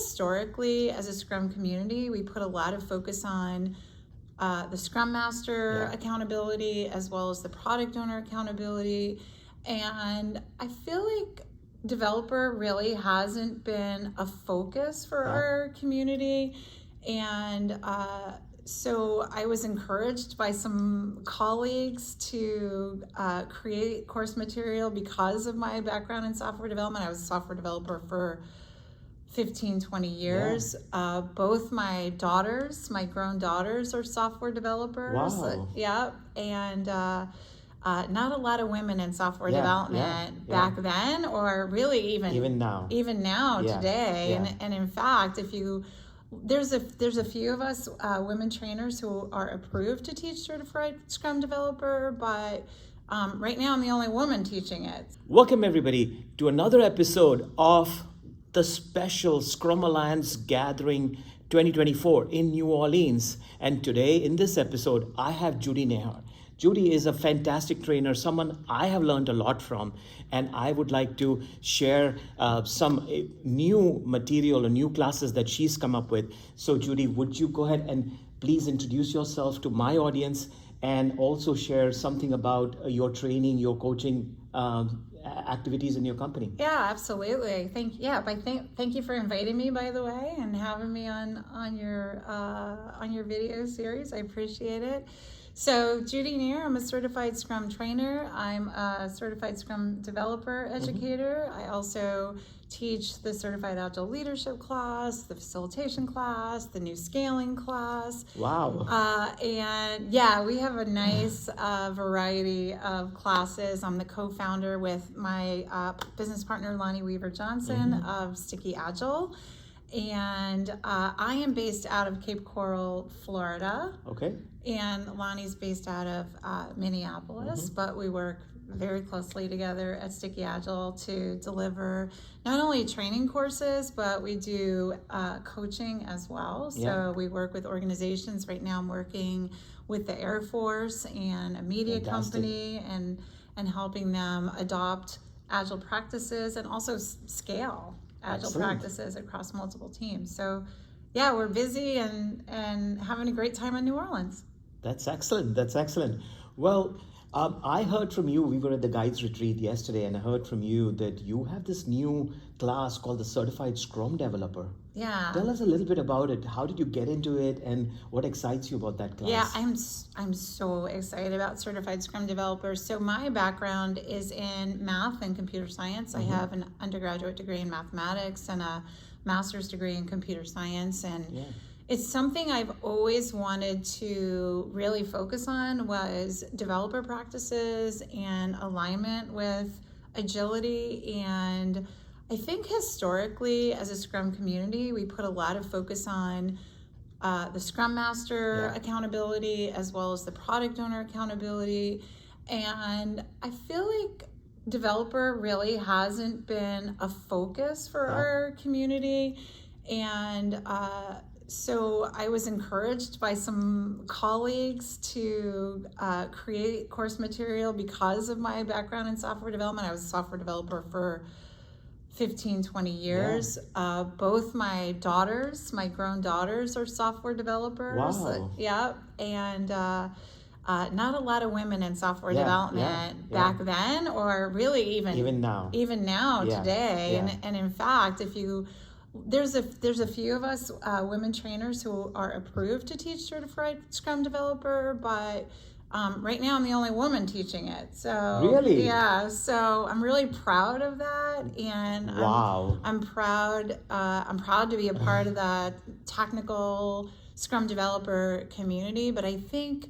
historically, as a Scrum community, we put a lot of focus on the Scrum Master accountability as well as the product owner accountability. And I feel like developer really hasn't been a focus for our community. And so I was encouraged by some colleagues to create course material because of my background in software development. I was a software developer for 15-20 years. Both my daughters, my grown daughters, are software developers. Wow. And not a lot of women in software development back then, or really even now today. And in fact, if you there's a few of us women trainers who are approved to teach Certified Scrum Developer, but right now I'm the only woman teaching it. Welcome everybody to another episode of the special Scrum Alliance Gathering 2024 in New Orleans. And today in this episode, I have Judy Neher. Judy is a fantastic trainer, someone I have learned a lot from, and I would like to share some new material or new classes that she's come up with. So Judy, would you go ahead and please introduce yourself to my audience and also share something about your training, your coaching activities in your company? Yeah, absolutely. Thank you for inviting me, by the way, and having me on your video series. I appreciate it. So Judy Neher, I'm a certified Scrum trainer. I'm a certified Scrum Developer educator. I also teach the Certified Agile leadership class, the facilitation class, the new scaling class. Wow. And yeah, we have a nice variety of classes. I'm the co-founder with my business partner, Lonnie Weaver of Sticky Agile. And I am based out of Cape Coral, Florida. Okay. And Lonnie's based out of Minneapolis, but we work very closely together at Sticky Agile to deliver not only training courses, but we do coaching as well. So we work with organizations. Right now I'm working with the Air Force and a media company and helping them adopt Agile practices and also scale Agile practices across multiple teams. So yeah, we're busy and having a great time in New Orleans. That's excellent. That's excellent. Well, I heard from you, we were at the guides retreat yesterday, and I heard from you that you have this new class called the Certified Scrum Developer. Yeah. Tell us a little bit about it. How did you get into it, and what excites you about that class? Yeah, I'm so excited about Certified Scrum Developer. So my background is in math and computer science. I have an undergraduate degree in mathematics and a master's degree in computer science, and it's something I've always wanted to really focus on was developer practices and alignment with agility. And I think historically, as a Scrum community, we put a lot of focus on the Scrum Master accountability as well as the product owner accountability. And I feel like developer really hasn't been a focus for our community. And so I was encouraged by some colleagues to create course material because of my background in software development. I was a software developer for 15-20 years. Both my daughters, my grown daughters, are software developers. Wow. And not a lot of women in software development back then, or really even now today. And in fact, if you there's a few of us women trainers who are approved to teach Certified Scrum Developer, but right now I'm the only woman teaching it. So really, so I'm really proud of that, and I'm proud to be a part of that technical Scrum Developer community. But I think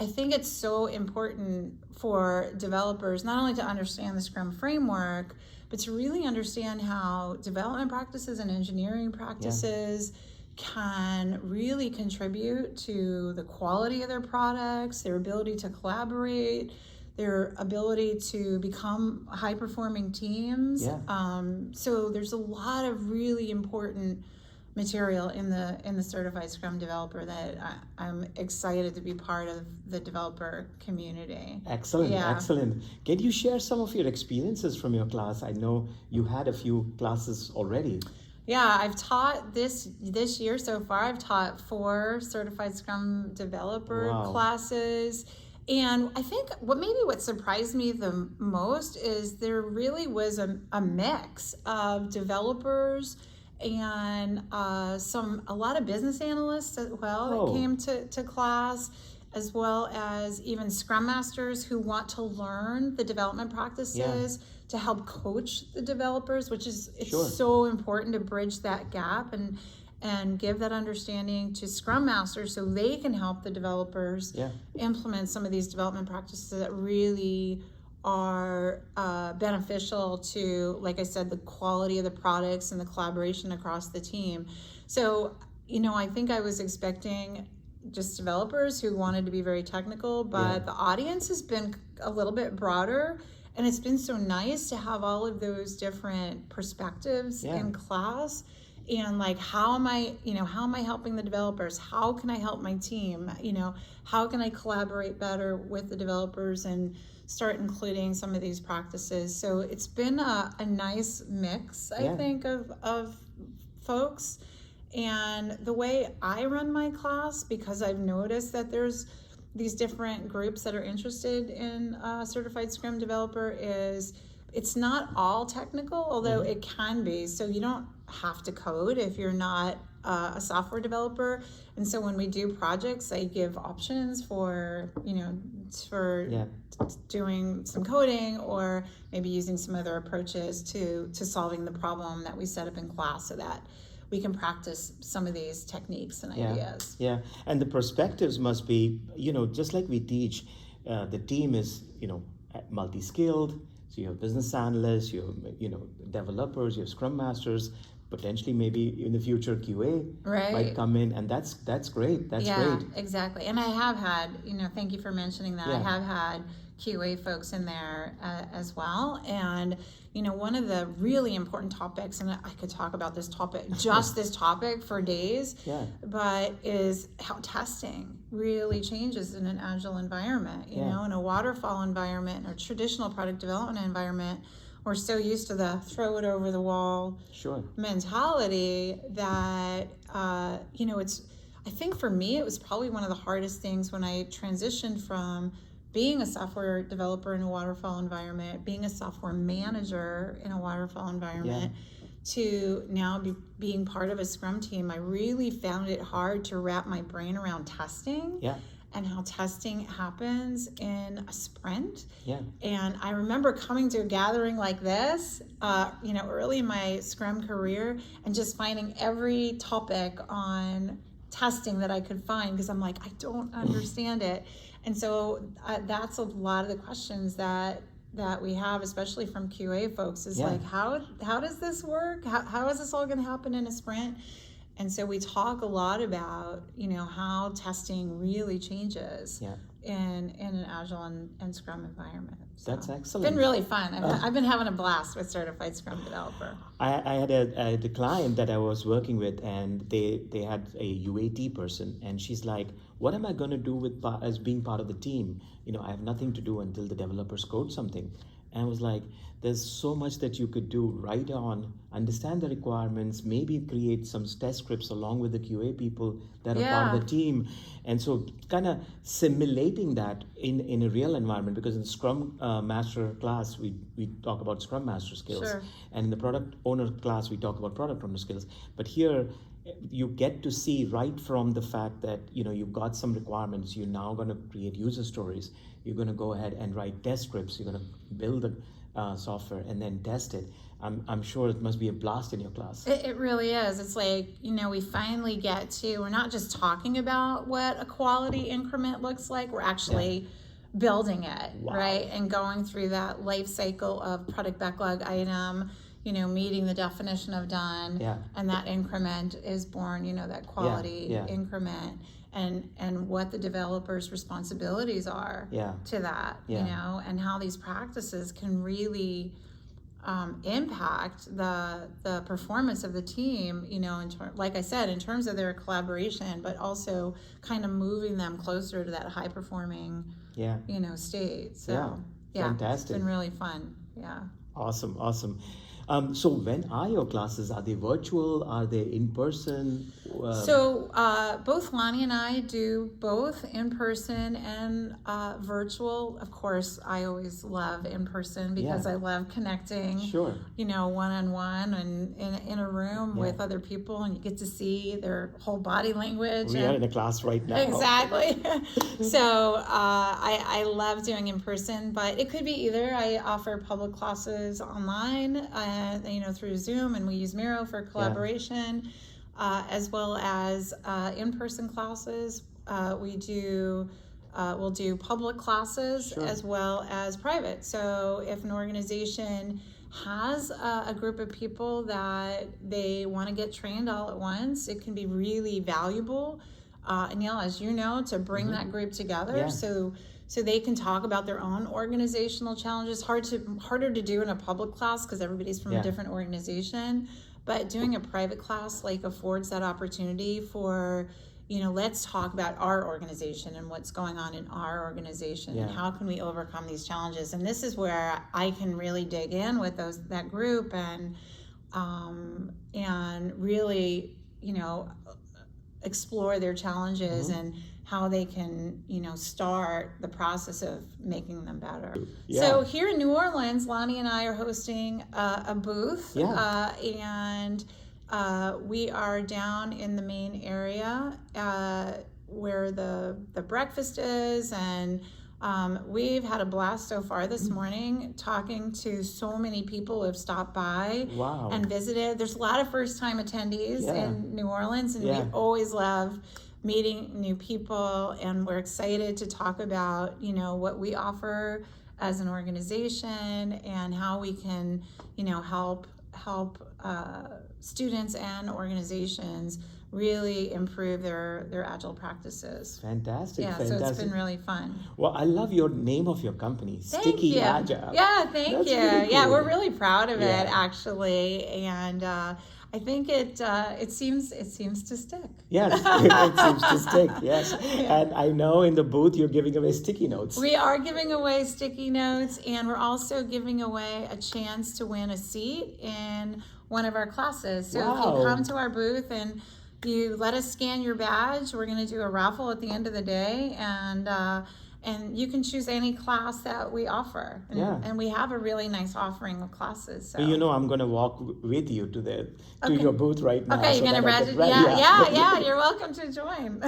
it's so important for developers not only to understand the Scrum framework, but to really understand how development practices and engineering practices can really contribute to the quality of their products, their ability to collaborate, their ability to become high-performing teams. So there's a lot of really important material in the Certified Scrum Developer that I'm excited to be part of the developer community. Excellent, excellent. Can you share some of your experiences from your class? I know you had a few classes already. Yeah, I've taught this year so far. I've taught 4 Certified Scrum Developer Wow. classes. And I think what surprised me the most is there really was a mix of developers and a lot of business analysts as well that Oh. came to class, as well as even Scrum Masters who want to learn the development practices to help coach the developers, which is Sure. so important to bridge that gap and give that understanding to Scrum Masters so they can help the developers implement some of these development practices that really are beneficial to, like I said, the quality of the products and the collaboration across the team. So, I think I was expecting just developers who wanted to be very technical, but the audience has been a little bit broader, and it's been so nice to have all of those different perspectives in class. And like, how am I helping the developers? How can I help my team? How can I collaborate better with the developers and start including some of these practices? So it's been a nice mix, I think, of folks. And the way I run my class, because I've noticed that there's these different groups that are interested in Certified Scrum Developer, is it's not all technical, although it can be. So you don't have to code if you're not a software developer. And so when we do projects, I give options for doing some coding, or maybe using some other approaches to solving the problem that we set up in class, so that we can practice some of these techniques and ideas. Yeah, and the perspectives must be, just like we teach, the team is, multi-skilled. So you have business analysts, you have, developers, you have Scrum Masters, potentially maybe in the future QA might come in, and that's great. That's great. Exactly. And I have had, thank you for mentioning that. I have had QA folks in there as well. And one of the really important topics, and I could talk about this topic, this topic for days, but is how testing really changes in an agile environment. In a waterfall environment or traditional product development environment, we're so used to the throw it over the wall mentality that I think for me, it was probably one of the hardest things when I transitioned from being a software developer in a waterfall environment, being a software manager in a waterfall environment, to now being part of a Scrum team. I really found it hard to wrap my brain around testing and how testing happens in a sprint. And I remember coming to a gathering like this, early in my Scrum career, and just finding every topic on testing that I could find, because I'm like, I don't understand it. And so that's a lot of the questions that we have, especially from QA folks, is like, how does this work? How is this all going to happen in a sprint? And so we talk a lot about, how testing really changes in an Agile and Scrum environment. So that's excellent. It's been really fun. I've been having a blast with Certified Scrum Developer. I had a client that I was working with, and they had a UAT person, and she's like, what am I going to do as being part of the team? I have nothing to do until the developers code something. And I was like, there's so much that you could do right on, understand the requirements, maybe create some test scripts along with the QA people that are part of the team. And so kind of simulating that in a real environment, because in the Scrum Master class, we talk about Scrum Master skills. And in the Product Owner class, we talk about Product Owner skills. But here, you get to see right from the fact that, you've got some requirements, you're now going to create user stories, you're going to go ahead and write test scripts, you're going to build the software and then test it. I'm sure it must be a blast in your class. It really is. It's like, we finally we're not just talking about what a quality increment looks like, we're actually building it, right? And going through that life cycle of product backlog item, meeting the definition of done, and that increment is born, that quality increment, and what the developer's responsibilities are to that, and how these practices can really impact the performance of the team, like I said, in terms of their collaboration, but also kind of moving them closer to that high performing, state. So fantastic. it's been really fun. Awesome. So when are your classes? Are they virtual? Are they in person? So both Lonnie and I do both in person and virtual. Of course, I always love in person because Yeah. I love connecting. Sure. One-on-one and in a room with other people, and you get to see their whole body language. We are in a class right now. Exactly. So I love doing in person, but it could be either. I offer public classes online, through Zoom, and we use Miro for collaboration, as well as in-person classes. We'll do public classes as well as private. So if an organization has a group of people that they want to get trained all at once, it can be really valuable, Anil, as you know, to bring that group together so they can talk about their own organizational challenges. Harder to do in a public class because everybody's from a different organization, but doing a private class affords that opportunity for, let's talk about our organization and what's going on in our organization and how can we overcome these challenges. And this is where I can really dig in with that group and really, explore their challenges and how they can, start the process of making them better. Yeah. So here in New Orleans, Lonnie and I are hosting a booth, and we are down in the main area where the breakfast is, and we've had a blast so far this morning talking to so many people who have stopped by and visited. There's a lot of first-time attendees in New Orleans, and we always love meeting new people, and we're excited to talk about, what we offer as an organization and how we can, help students and organizations really improve their agile practices. Fantastic. Yeah, fantastic. so it's been really fun. Well, I love your name of your company, Sticky Agile. Yeah, thank That's you. really Yeah, cool. we're really proud of it actually, and I think it seems to stick. Yes, it seems to stick. Yes, and I know in the booth you're giving away sticky notes. We are giving away sticky notes, and we're also giving away a chance to win a seat in one of our classes. So if you come to our booth and you let us scan your badge, we're going to do a raffle at the end of the day, and you can choose any class that we offer. And we have a really nice offering of classes. So. I'm going to walk with you to your booth right now. Okay, you're going to register? Yeah, you're welcome to join.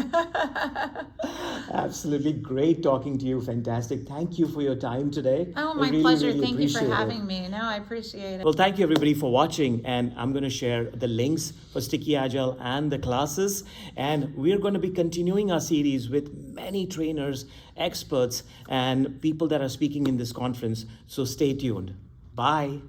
Absolutely great talking to you. Fantastic. Thank you for your time today. Oh, my pleasure. Thank you for having me. No, I appreciate it. Well, thank you everybody for watching, and I'm going to share the links for Sticky Agile and the classes, and we're going to be continuing our series with many trainers, experts, and people that are speaking in this conference. So stay tuned. Bye.